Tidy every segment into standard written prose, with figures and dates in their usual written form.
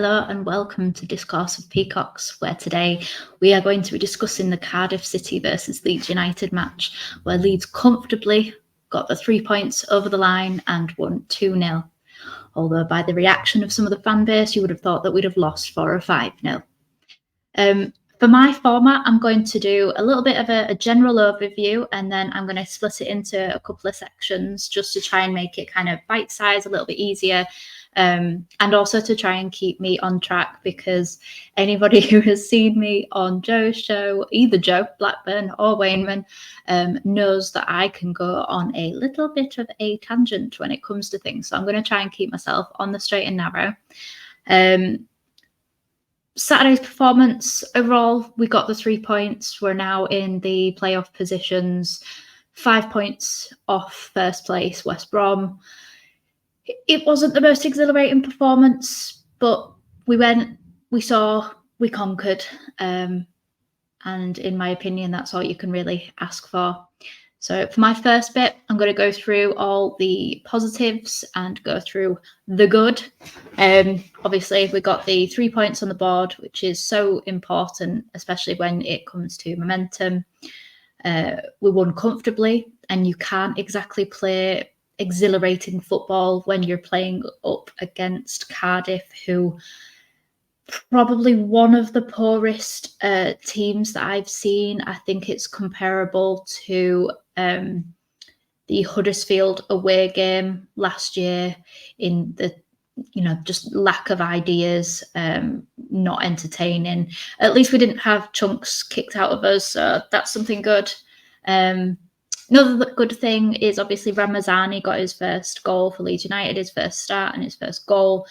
Hello and welcome to Discourse of Peacocks, where today we are going to be discussing the Cardiff City versus Leeds United match, where Leeds comfortably got the 3 points over the line and won 2-0. Although by the reaction of some of the fan base, you would have thought that we'd have lost 4 or 5-0. For my format, I'm going to do a little bit of a general overview, and then I'm going to split it into a couple of sections just to try and make it kind of bite-sized, a little bit easier. And also to try and keep me on track, because anybody who has seen me on Joe's show, either Joe Blackburn or Wayneman, knows that I can go on a little bit of a tangent when it comes to things. So I'm going to try and keep myself on the straight and narrow. Saturday's performance, overall, we got the 3 points. We're now in the playoff positions, 5 points off first place, West Brom. It wasn't the most exhilarating performance, but we conquered. And in my opinion, that's all you can really ask for. So for my first bit, I'm going to go through all the positives and go through the good. Obviously, we got the 3 points on the board, which is so important, especially when it comes to momentum. We won comfortably, and you can't exactly play exhilarating football when you're playing up against Cardiff, who probably one of the poorest teams that I've seen. I think it's comparable to the Huddersfield away game last year in the, just lack of ideas, not entertaining. At least we didn't have chunks kicked out of us, so that's something good. Another good thing is obviously Ramazani got his first goal for Leeds United, his first start and his first goal.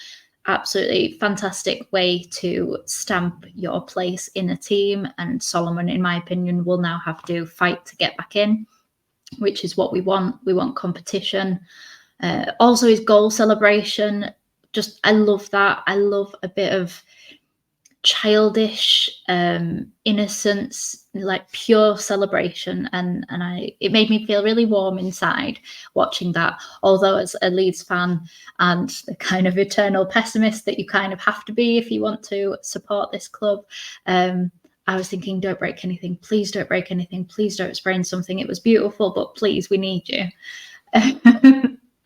Absolutely fantastic way to stamp your place in a team. And Solomon, in my opinion, will now have to fight to get back in, which is what we want. We want competition. Also his goal celebration, I love that. I love a bit of childish innocence, like pure celebration, and it made me feel really warm inside watching that. Although as a Leeds fan and the kind of eternal pessimist that you kind of have to be if you want to support this club, I was thinking, don't break anything, please don't break anything, please don't sprain something. It was beautiful, but please, we need you.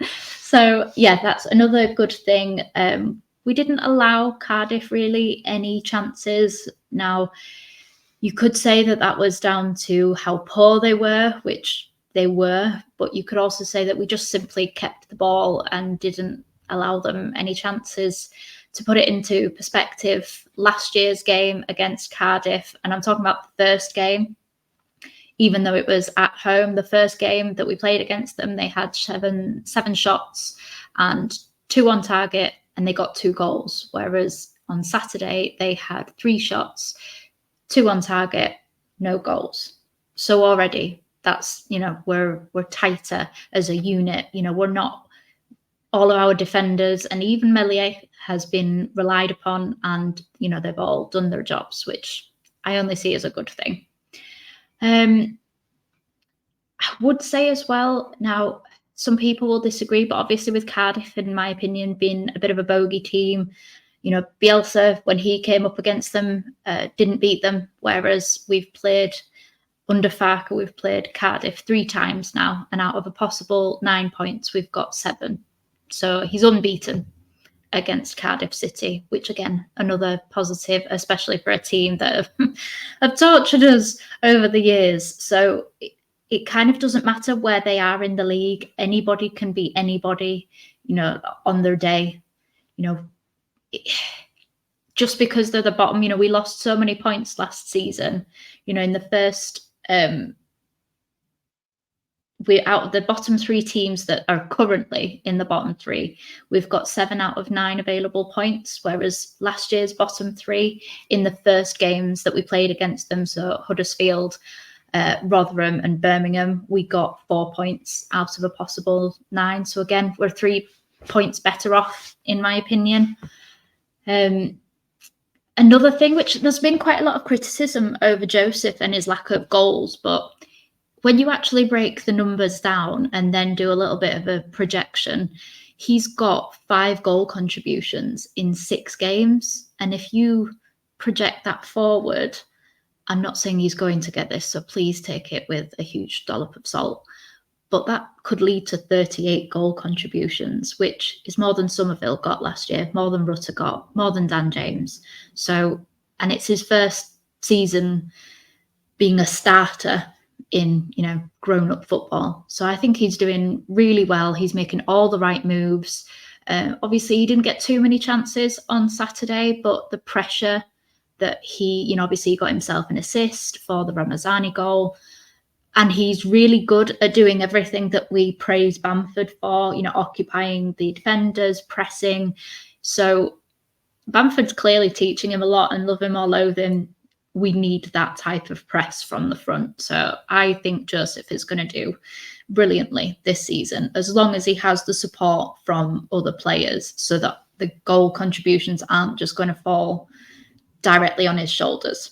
So yeah, that's another good thing. We didn't allow Cardiff really any chances. Now, you could say that was down to how poor they were, which they were, but you could also say that we just simply kept the ball and didn't allow them any chances. To put it into perspective, last year's game against Cardiff, and I'm talking about the first game, even though it was at home, the first game that we played against them, they had seven shots and 2 on target, and they got 2 goals. Whereas on Saturday, they had 3 shots, 2 on target, no goals. So already that's, we're tighter as a unit. We're not, all of our defenders and even Meslier has been relied upon, and, they've all done their jobs, which I only see as a good thing. I would say as well, now, some people will disagree, but obviously with Cardiff, in my opinion, being a bit of a bogey team, Bielsa, when he came up against them, didn't beat them, whereas we've played under Farke, we've played Cardiff 3 times now, and out of a possible 9 points, we've got 7. So he's unbeaten against Cardiff City, which again, another positive, especially for a team that have tortured us over the years. So it kind of doesn't matter where they are in the league. Anybody can beat anybody, on their day. Just because they're the bottom, we lost so many points last season. In the first, we're out of the bottom 3 teams that are currently in the bottom 3. We've got 7 out of 9 available points, whereas last year's bottom 3 in the first games that we played against them, so Huddersfield, Rotherham and Birmingham, we got 4 points out of a possible 9. So again, we're 3 points better off, in my opinion. Another thing, which there's been quite a lot of criticism over Joseph and his lack of goals, but when you actually break the numbers down and then do a little bit of a projection, he's got 5 goal contributions in 6 games. And if you project that forward, I'm not saying he's going to get this, so please take it with a huge dollop of salt. But that could lead to 38 goal contributions, which is more than Somerville got last year, more than Rutter got, more than Dan James. So, and it's his first season being a starter in, grown-up football. So I think he's doing really well. He's making all the right moves. Obviously, he didn't get too many chances on Saturday, but the pressure that he, obviously he got himself an assist for the Ramazani goal. And he's really good at doing everything that we praise Bamford for, occupying the defenders, pressing. So Bamford's clearly teaching him a lot, and love him or loathe him, we need that type of press from the front. So I think Joseph is going to do brilliantly this season, as long as he has the support from other players so that the goal contributions aren't just going to fall directly on his shoulders.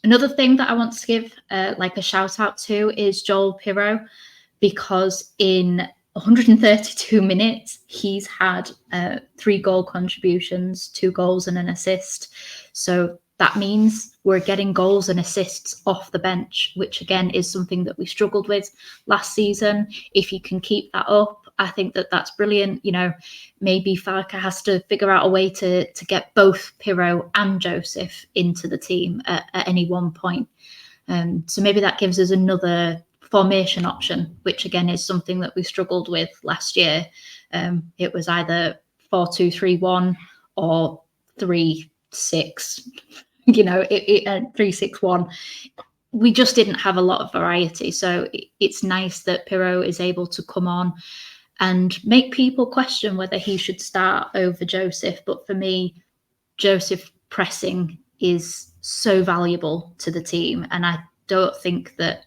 Another thing that I want to give a shout out to is Joel Pirro, because in 132 minutes, he's had 3 goal contributions, 2 goals and an assist. So that means we're getting goals and assists off the bench, which again is something that we struggled with last season. If you can keep that up, I think that that's brilliant. Maybe Farke has to figure out a way to get both Pirro and Joseph into the team at any one point. So maybe that gives us another formation option, which again is something that we struggled with last year. It was either 4-2-3-1 or 3-6, 3-6-1. We just didn't have a lot of variety. So it's nice that Pirro is able to come on and make people question whether he should start over Joseph. But for me, Joseph pressing is so valuable to the team. And I don't think that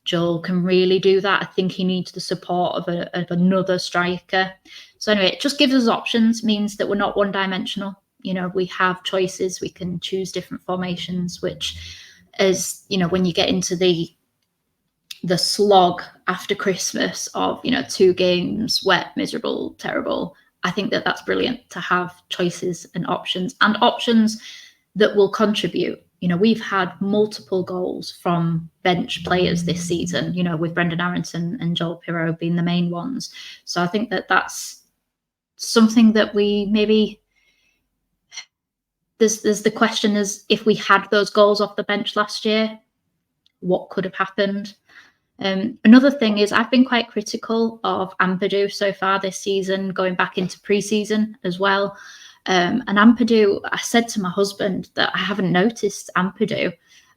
Joel can really do that. I think he needs the support of another striker. So anyway, it just gives us options, means that we're not one-dimensional. We have choices. We can choose different formations, which is, when you get into the slog after Christmas of, 2 games, wet, miserable, terrible, I think that that's brilliant to have choices and options that will contribute. We've had multiple goals from bench players this season, with Brendan Aronson and Joel Pirro being the main ones. So I think that that's something that we maybe... There's the question is, if we had those goals off the bench last year, what could have happened? Another thing is, I've been quite critical of Ampadu so far this season, going back into pre-season as well. And Ampadu, I said to my husband that I haven't noticed Ampadu.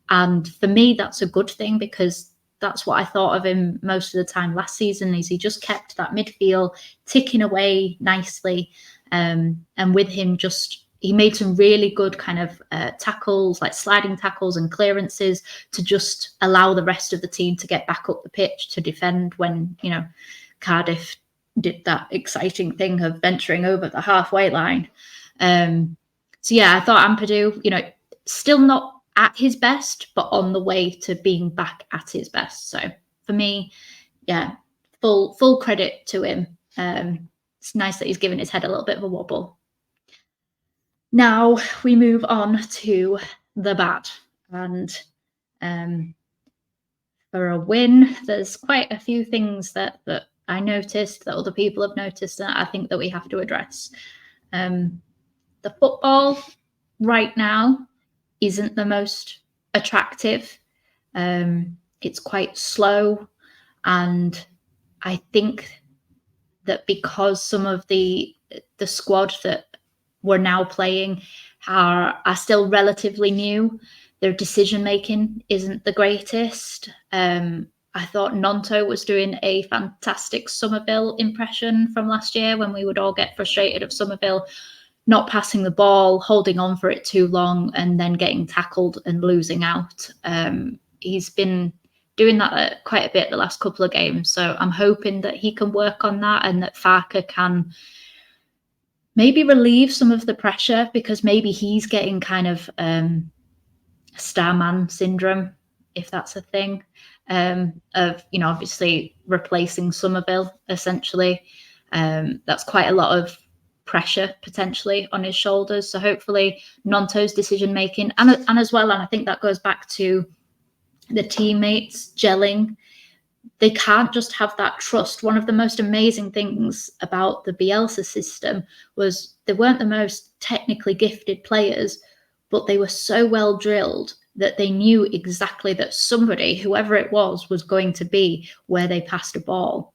And for me, that's a good thing, because that's what I thought of him most of the time last season, is he just kept that midfield ticking away nicely. And with him, he made some really good kind of tackles, like sliding tackles and clearances, to just allow the rest of the team to get back up the pitch to defend when, Cardiff did that exciting thing of venturing over the halfway line. So yeah, I thought Ampadu, still not at his best, but on the way to being back at his best. So for me, yeah, full credit to him. It's nice that he's given his head a little bit of a wobble. Now we move on to the bad, and for a win, there's quite a few things that I noticed, that other people have noticed, that I think that we have to address. The football right now isn't the most attractive. It's quite slow, and I think that because some of the squad that we're now playing are still relatively new, their decision making isn't the greatest. I thought Nonto was doing a fantastic Somerville impression from last year, when we would all get frustrated of Somerville not passing the ball, holding on for it too long, and then getting tackled and losing out. He's been doing that quite a bit the last couple of games. So I'm hoping that he can work on that, and that Farke can maybe relieve some of the pressure, because maybe he's getting kind of Starman syndrome, if that's a thing, of, obviously replacing Somerville, essentially. That's quite a lot of pressure potentially on his shoulders. So hopefully Nonto's decision making and as well, and I think that goes back to the teammates gelling. They can't just have that trust. One of the most amazing things about the Bielsa system was they weren't the most technically gifted players, but they were so well drilled that they knew exactly that somebody, whoever it was going to be where they passed a ball.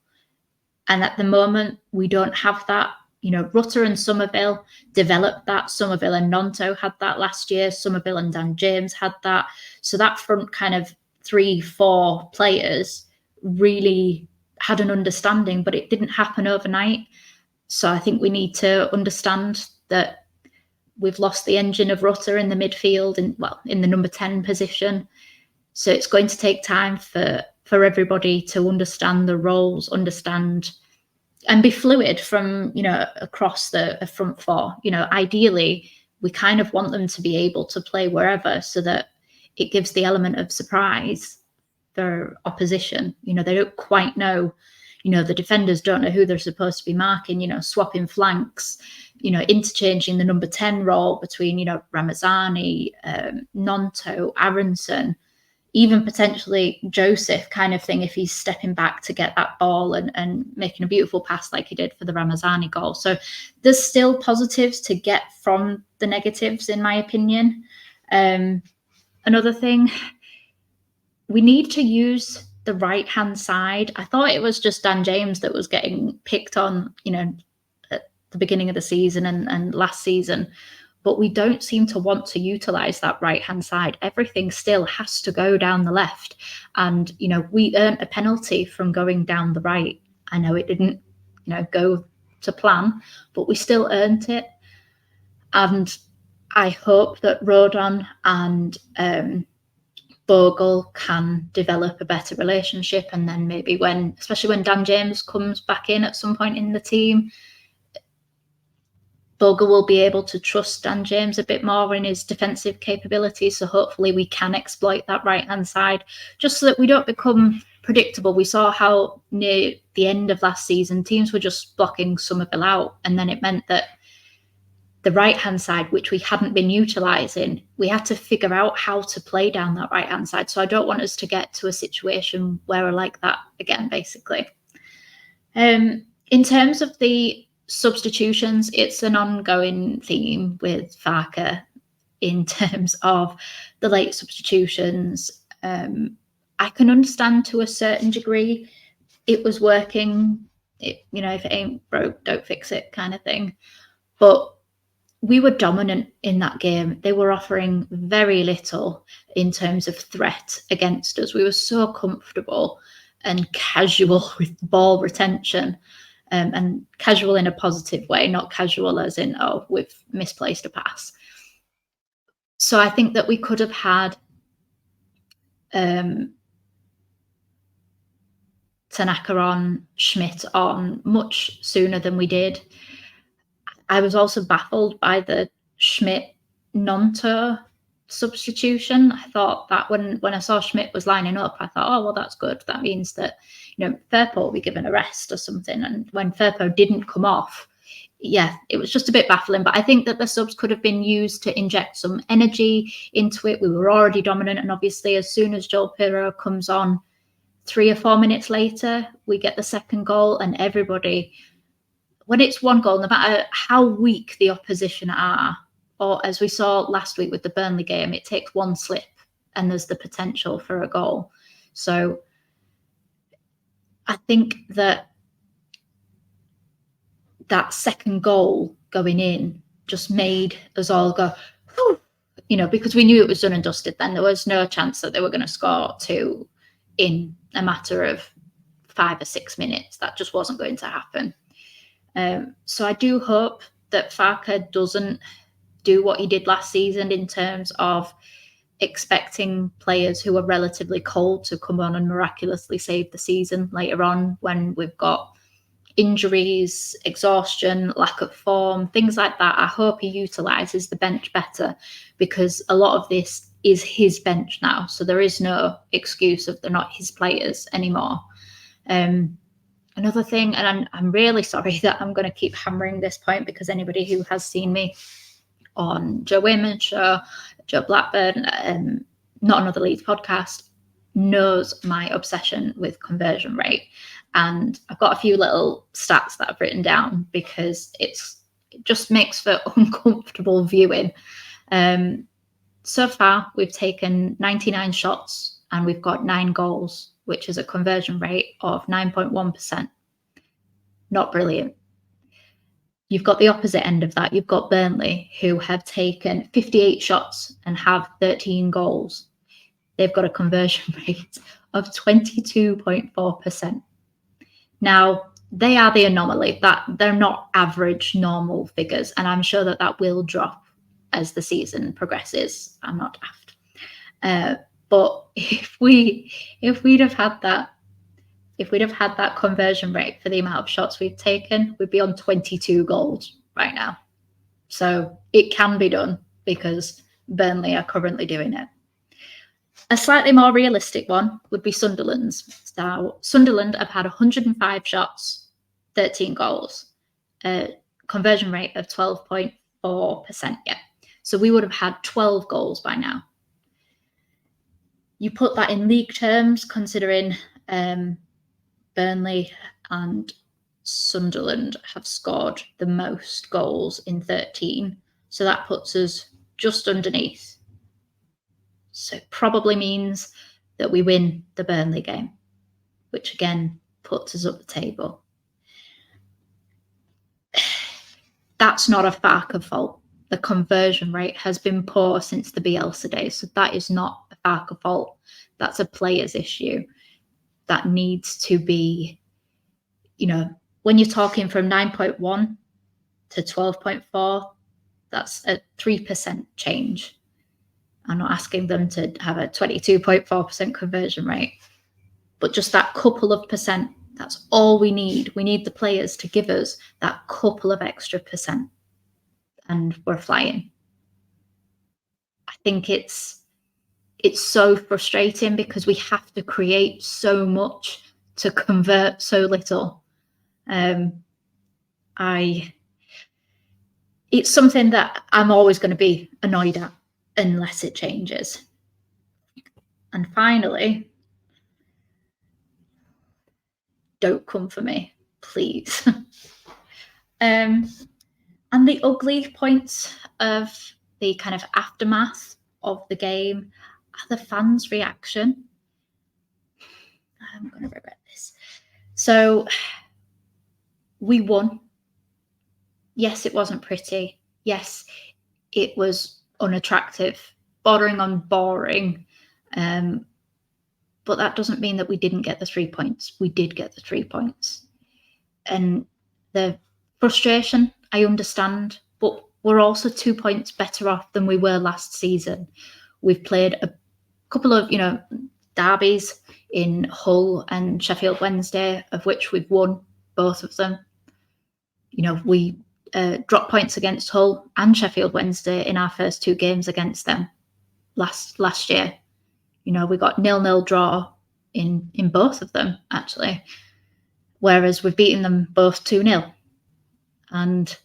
And at the moment, we don't have that. You know, Rutter and Somerville developed that. Somerville and Nonto had that last year. Somerville and Dan James had that. So that front kind of 3-4 players really had an understanding, but it didn't happen overnight. So I think we need to understand that we've lost the engine of Rutter in the midfield and in the number 10 position. So it's going to take time for everybody to understand the roles, understand and be fluid from, across the front four. Ideally, we kind of want them to be able to play wherever so that it gives the element of surprise for opposition. They don't quite know, the defenders don't know who they're supposed to be marking, swapping flanks, interchanging the number 10 role between, Ramazani, Nonto, Aronson, even potentially Joseph kind of thing, if he's stepping back to get that ball and making a beautiful pass like he did for the Ramazani goal. So there's still positives to get from the negatives, in my opinion. Another thing, we need to use the right-hand side. I thought it was just Dan James that was getting picked on, at the beginning of the season and last season. But we don't seem to want to utilise that right-hand side. Everything still has to go down the left. And, we earned a penalty from going down the right. I know it didn't, go to plan, but we still earned it. And I hope that Rodon and Bogle can develop a better relationship. And then maybe especially when Dan James comes back in at some point in the team, Bogle will be able to trust Dan James a bit more in his defensive capabilities. So hopefully we can exploit that right-hand side just so that we don't become predictable. We saw how near the end of last season, teams were just blocking Somerville out. And then it meant that the right-hand side, which we hadn't been utilising, we had to figure out how to play down that right-hand side. So I don't want us to get to a situation where we're like that again, basically. In terms of the substitutions, it's an ongoing theme with Farke in terms of the late substitutions. I can understand to a certain degree it was working. If it ain't broke, don't fix it kind of thing. But we were dominant in that game. They were offering very little in terms of threat against us. We were so comfortable and casual with ball retention. And casual in a positive way, not casual as in, we've misplaced a pass. So I think that we could have had Tanaka on, Schmidt on much sooner than we did. I was also baffled by the Schmidt-Nonto substitution. I thought that when I saw Schmidt was lining up, I thought, that's good. That means that, Firpo will be given a rest or something. And when Firpo didn't come off, it was just a bit baffling. But I think that the subs could have been used to inject some energy into it. We were already dominant. And obviously, as soon as Joel Pirro comes on 3 or 4 minutes later, we get the second goal. And everybody, when it's one goal, no matter how weak the opposition are, or as we saw last week with the Burnley game, it takes one slip and there's the potential for a goal. So I think that second goal going in just made us all go, because we knew it was done and dusted then. There was no chance that they were going to score 2 in a matter of 5 or 6 minutes. That just wasn't going to happen. So I do hope that Farke doesn't do what he did last season in terms of expecting players who are relatively cold to come on and miraculously save the season later on when we've got injuries, exhaustion, lack of form, things like that. I hope he utilises the bench better because a lot of this is his bench now. So there is no excuse of they're not his players anymore. Another thing, and I'm really sorry that I'm going to keep hammering this point, because anybody who has seen me on Joe Wayman's show, Joe Blackburn, Not Another Leeds podcast, knows my obsession with conversion rate. And I've got a few little stats that I've written down because it just makes for uncomfortable viewing. So far, we've taken 99 shots and we've got 9 goals, which is a conversion rate of 9.1%. Not brilliant. You've got the opposite end of that. You've got Burnley, who have taken 58 shots and have 13 goals. They've got a conversion rate of 22.4%. Now, they are the anomaly. That they're not average normal figures, and I'm sure that will drop as the season progresses. I'm not daft. But if we'd have had that conversion rate for the amount of shots we've taken, we'd be on 22 goals right now. So it can be done because Burnley are currently doing it. A slightly more realistic one would be Sunderland's. So Sunderland have had 105 shots, 13 goals, a conversion rate of 12.4%. Yeah. So we would have had 12 goals by now. You put that in league terms, considering Burnley and Sunderland have scored the most goals in 13. So that puts us just underneath. So it probably means that we win the Burnley game, which again puts us up the table. That's not a Farke fault. The conversion rate has been poor since the Bielsa days. So that is not a Farke fault. That's a player's issue that needs to be, when you're talking from 9.1 to 12.4, that's a 3% change. I'm not asking them to have a 22.4% conversion rate, but just that couple of percent, that's all we need. We need the players to give us that couple of extra percent, and we're flying. I think it's so frustrating because we have to create so much to convert so little. It's something that I'm always going to be annoyed at unless it changes. And finally, don't come for me, please. And the ugly points of the kind of aftermath of the game are the fans' reaction. I'm going to regret this. So we won. Yes, it wasn't pretty. Yes, it was unattractive, bordering on boring. But that doesn't mean that we didn't get the 3 points. We did get the 3 points. And the frustration, I understand, but we're also 2 points better off than we were last season. We've played a couple of, derbies in Hull and Sheffield Wednesday, of which we've won both of them. We dropped points against Hull and Sheffield Wednesday in our first 2 games against them last year. We got 0-0 draw in both of them, actually, whereas we've beaten them both 2-0. And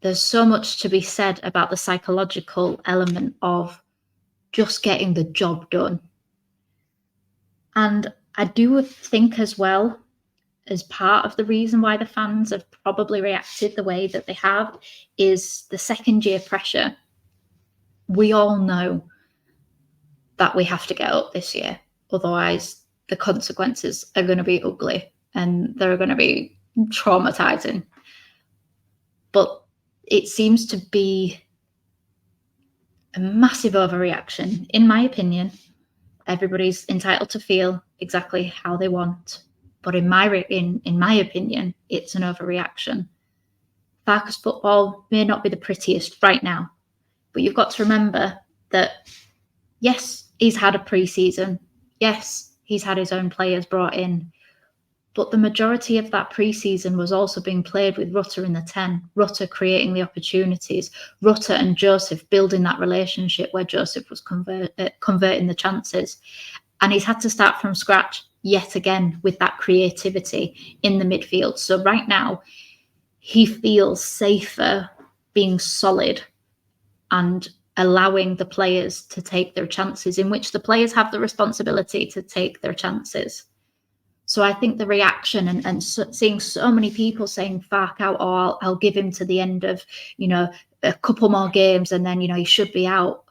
there's so much to be said about the psychological element of just getting the job done. And I do think as well, as part of the reason why the fans have probably reacted the way that they have, is the second year pressure. We all know that we have to get up this year. Otherwise, the consequences are going to be ugly and they're going to be traumatizing. But it seems to be a massive overreaction, in my opinion. Everybody's entitled to feel exactly how they want. But in my opinion, it's an overreaction. Farke's football may not be the prettiest right now, but you've got to remember that, yes, he's had a pre-season. Yes, he's had his own players brought in. But the majority of that pre-season was also being played with Rutter in the 10, Rutter creating the opportunities, Rutter and Joseph building that relationship where Joseph was converting the chances. And he's had to start from scratch yet again with that creativity in the midfield. So right now, he feels safer being solid and allowing the players to take their chances, in which the players have the responsibility to take their chances. So I think the reaction and seeing so many people saying Farke out, or I'll give him to the end of, a couple more games and then, he should be out.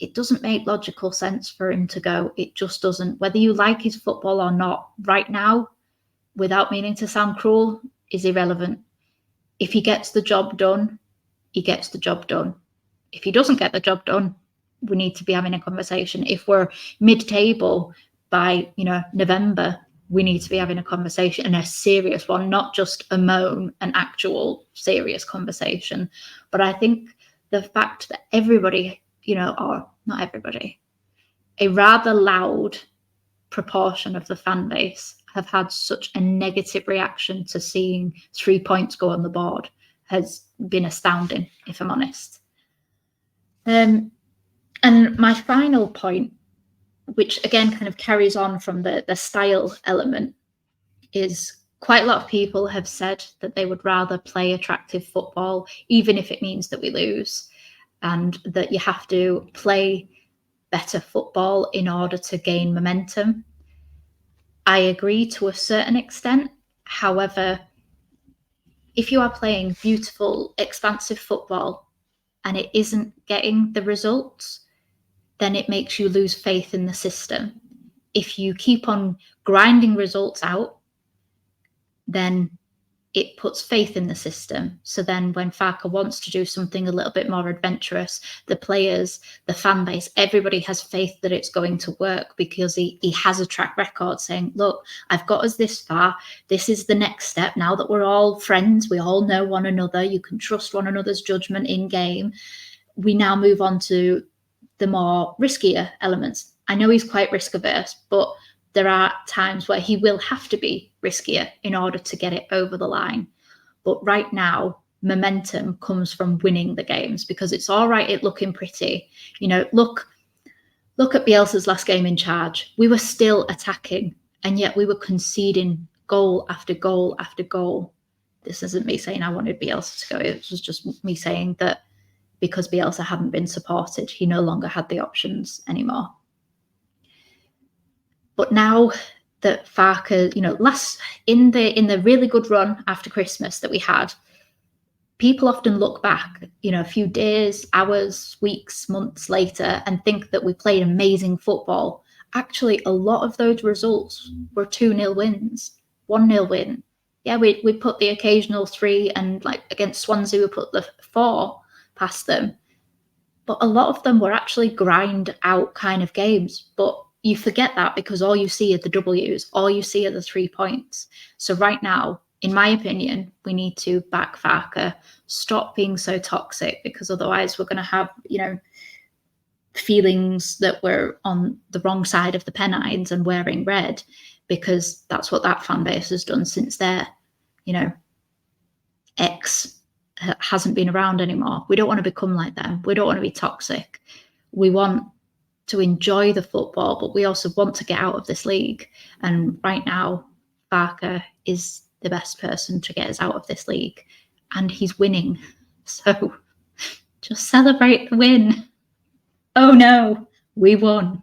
It doesn't make logical sense for him to go. It just doesn't. Whether you like his football or not, right now, without meaning to sound cruel, is irrelevant. If he gets the job done, he gets the job done. If he doesn't get the job done, we need to be having a conversation. If we're mid-table by, November, we need to be having a conversation, and a serious one, not just a moan, an actual serious conversation. But I think the fact that everybody, or not everybody, a rather loud proportion of the fan base have had such a negative reaction to seeing 3 points go on the board has been astounding, if I'm honest. And my final point, which again kind of carries on from the style element, is quite a lot of people have said that they would rather play attractive football, even if it means that we lose, and that you have to play better football in order to gain momentum. I agree to a certain extent. However, if you are playing beautiful, expansive football and it isn't getting the results, then it makes you lose faith in the system. If you keep on grinding results out, then it puts faith in the system. So then when Farke wants to do something a little bit more adventurous, the players, the fan base, everybody has faith that it's going to work, because he has a track record saying, look, I've got us this far. This is the next step. Now that we're all friends, we all know one another, you can trust one another's judgment in game. We now move on to the more riskier elements. I know he's quite risk averse, but there are times where he will have to be riskier in order to get it over the line. But right now, momentum comes from winning the games, because it's all right it looking pretty. Look at Bielsa's last game in charge. We were still attacking, and yet we were conceding goal after goal after goal. This isn't me saying I wanted Bielsa to go. It was just me saying that because Bielsa hadn't been supported, he no longer had the options anymore. But now that Farke, last in the really good run after Christmas that we had, people often look back, a few days, hours, weeks, months later, and think that we played amazing football. Actually, a lot of those results were 2-0 wins, 1-0 win. Yeah, we put the occasional 3, and like against Swansea, we put the 4 past them. But a lot of them were actually grind out kind of games. But you forget that because all you see are the W's, all you see are the 3 points. So right now, in my opinion, we need to back Farke, stop being so toxic, because otherwise we're going to have, feelings that we're on the wrong side of the Pennines and wearing red, because that's what that fan base has done since their, ex hasn't been around anymore. We don't want to become like them. We don't want to be toxic. We want to enjoy the football, but we also want to get out of this league. And right now, Farke is the best person to get us out of this league, and he's winning. So just celebrate the win. Oh no, we won.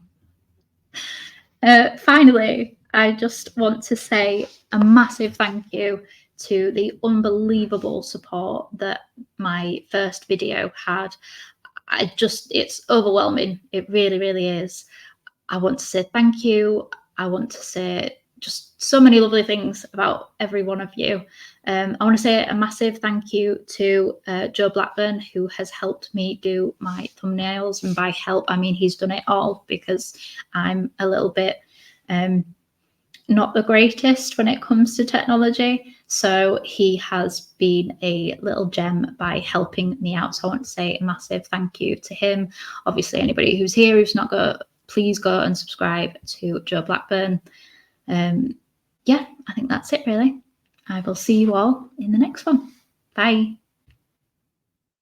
Finally, I just want to say a massive thank you to the unbelievable support that my first video had. It's overwhelming. It really, really is. I want to say thank you. I want to say just so many lovely things about every one of you. I want to say a massive thank you to Joe Blackburn, who has helped me do my thumbnails. And by help, I mean he's done it all, because I'm a little bit not the greatest when it comes to technology. So he has been a little gem by helping me out. So I want to say a massive thank you to him. Obviously, anybody who's here who's not got, please go and subscribe to Joe Blackburn. Yeah, I think that's it really. I will see you all in the next one. Bye.